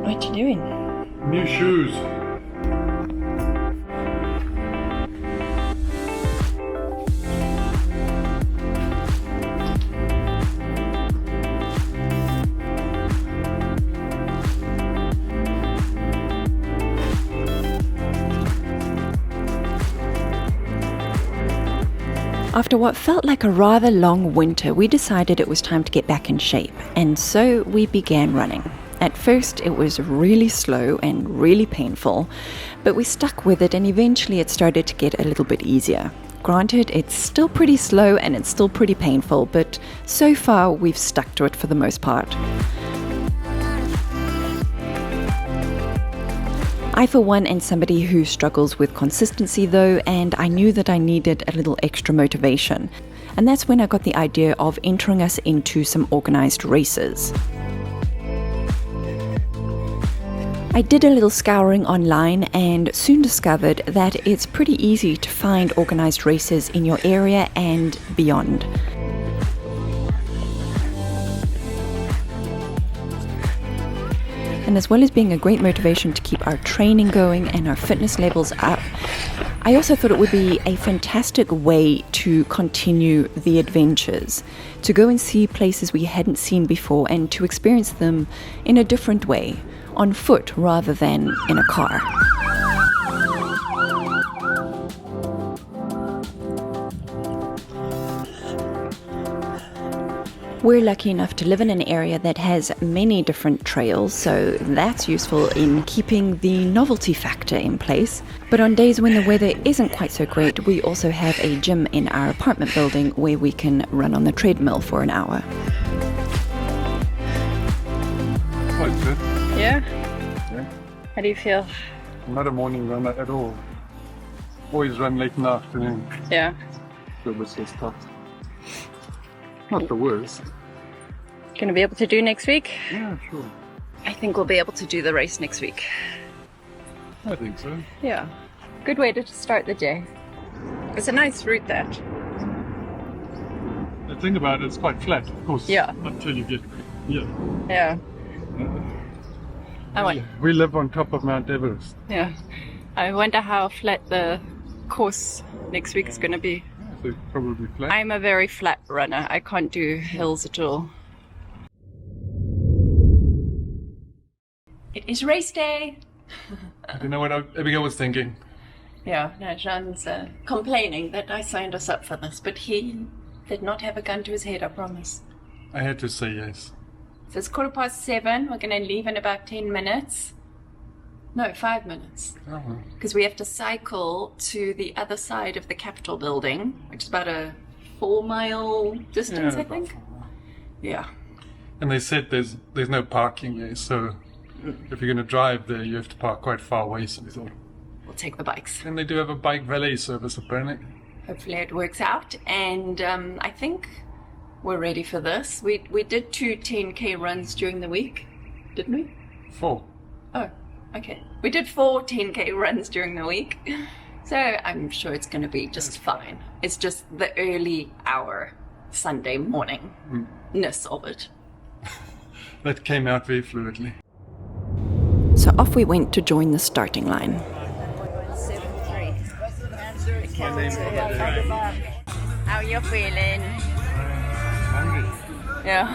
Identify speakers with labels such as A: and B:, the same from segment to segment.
A: What you doing?
B: New shoes.
A: After what felt like a rather long winter, we decided it was time to get back in shape, and so we began running. At first, it was really slow and really painful, but we stuck with it, and eventually it started to get a little bit easier. Granted, it's still pretty slow and it's still pretty painful, but so far we've stuck to it for the most part. I, for one, am somebody who struggles with consistency though, and I knew that I needed a little extra motivation. And that's when I got the idea of entering us into some organised races. I did a little scouring online and soon discovered that it's pretty easy to find organised races in your area and beyond. And as well as being a great motivation to keep our training going and our fitness levels up, I also thought it would be a fantastic way to continue the adventures, to go and see places we hadn't seen before and to experience them in a different way, on foot rather than in a car. We're lucky enough to live in an area that has many different trails, so that's useful in keeping the novelty factor in place. But on days when the weather isn't quite so great, we also have a gym in our apartment building where we can run on the treadmill for an hour.
B: Quite good.
A: Yeah?
B: Yeah.
A: How do you feel?
B: Not a morning runner at all. Always run late in the afternoon.
A: Yeah.
B: So it was just tough. Not the worst.
A: Gonna be able to do next week?
B: Yeah, sure.
A: I think we'll be able to do the race next week.
B: I think so.
A: Yeah. Good way to start the day. It's a nice route, that.
B: The thing about it, it's quite flat, of course.
A: Yeah.
B: Until you get here.
A: Yeah.
B: We live on top of Mount Everest.
A: Yeah. I wonder how flat the course next week is going to be.
B: So probably flat.
A: I'm a very flat runner. I can't do hills at all. It is race day.
B: I don't know what Abigail was thinking.
A: Yeah, no, Jean's complaining that I signed us up for this, but he did not have a gun to his head, I promise.
B: I had to say yes.
A: So it's 7:15. We're going to leave in about 10 minutes. No, 5 minutes.
B: Oh, well.
A: Because we have to cycle to the other side of the Capitol building, which is about a 4-mile distance,
B: Yeah,
A: I think.
B: about 4 miles.
A: Yeah.
B: And they said there's no parking here, so if you're going to drive there, you have to park quite far away. So we thought,
A: We'll take the bikes.
B: and they do have a bike valet service apparently.
A: Hopefully it works out. And I think we're ready for this. We did 2 10K runs during the week, didn't we?
B: 4.
A: Oh, okay. We did 4 10K runs during the week. So I'm sure it's going to be just fine. It's just the early hour Sunday morning-ness of it.
B: That came out very fluidly.
A: So off we went to join the starting line. How you feeling? Yeah.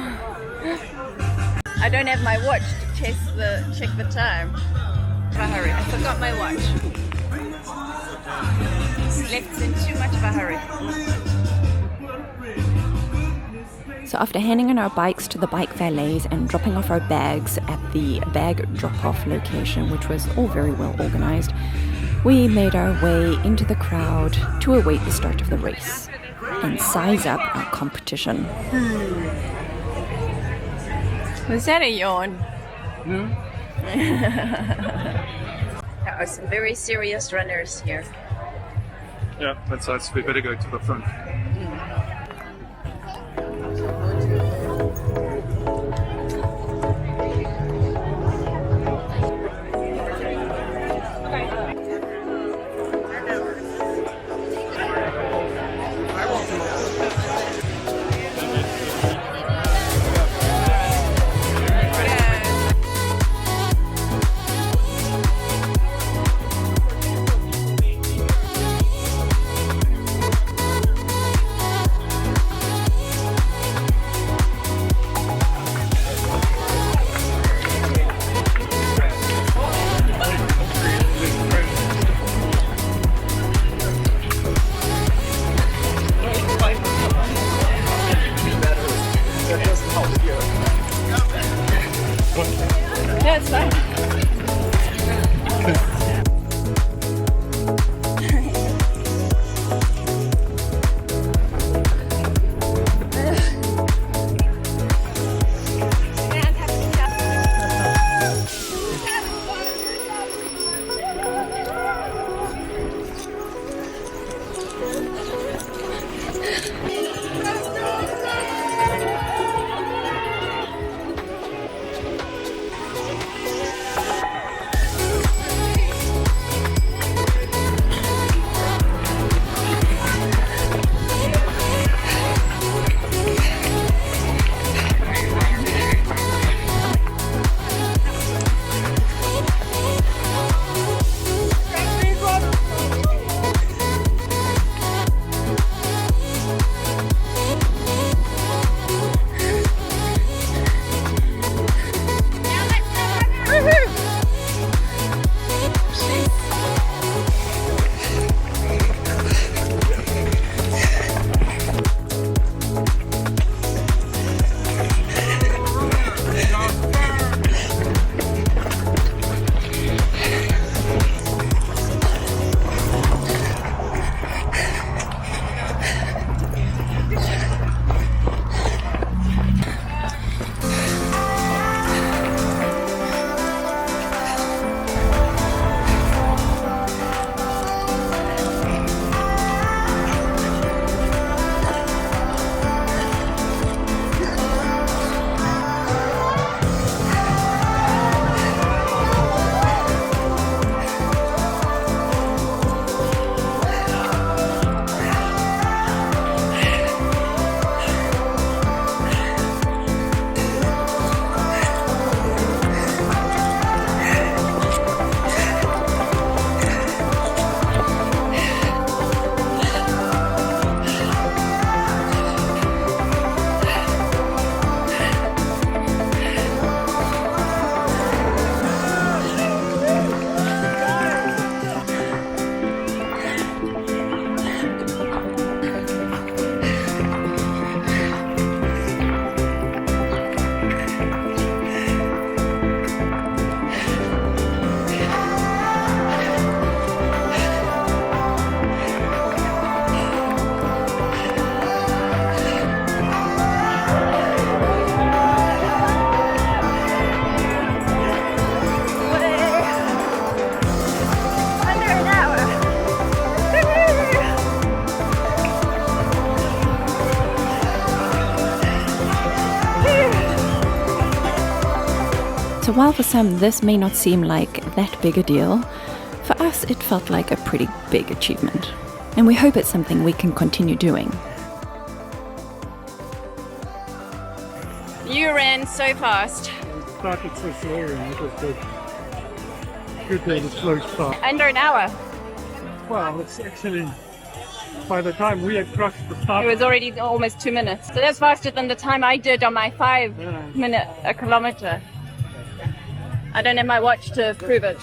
A: I don't have my watch to check the time. Hurry! I forgot my watch. Slept in too much of a hurry. So after handing in our bikes to the bike valets and dropping off our bags at the bag drop-off location, which was all very well organized, we made our way into the crowd to await the start of the race and size up our competition. Was that a yawn?
B: Yeah.
A: There are some very serious runners here.
B: Yeah, that's us. We better go to the front.
A: Yeah, it's fine. So while for some this may not seem like that big a deal, for us it felt like a pretty big achievement. And we hope it's something we can continue doing. You ran so fast.
C: It started so slow and it was good. Good that it's slow start.
A: Under an hour.
C: Well, it's actually, by the time we had crossed the start,
A: It was already almost 2 minutes. So that's faster than the time I did on my 5 minute a kilometer. I don't have my watch to prove it.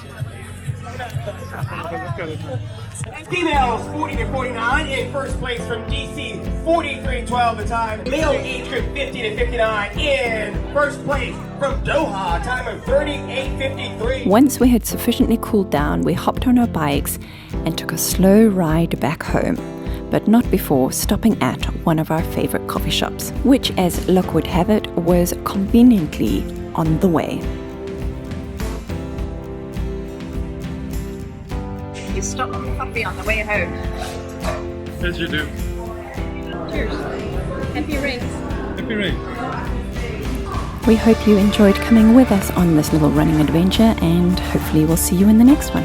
D: Females 40 to 49 in first place from DC, 43:12 the time. Male age group 50 to 59 in first place from Doha, time of 38:53.
A: Once we had sufficiently cooled down, we hopped on our bikes and took a slow ride back home, but not before stopping at one of our favorite coffee shops, which, as luck would have it, was conveniently on the way. You stop for coffee on the way home.
B: As you do.
A: Cheers. Happy rains.
B: Happy rain.
A: We hope you enjoyed coming with us on this little running adventure, and hopefully we'll see you in the next one.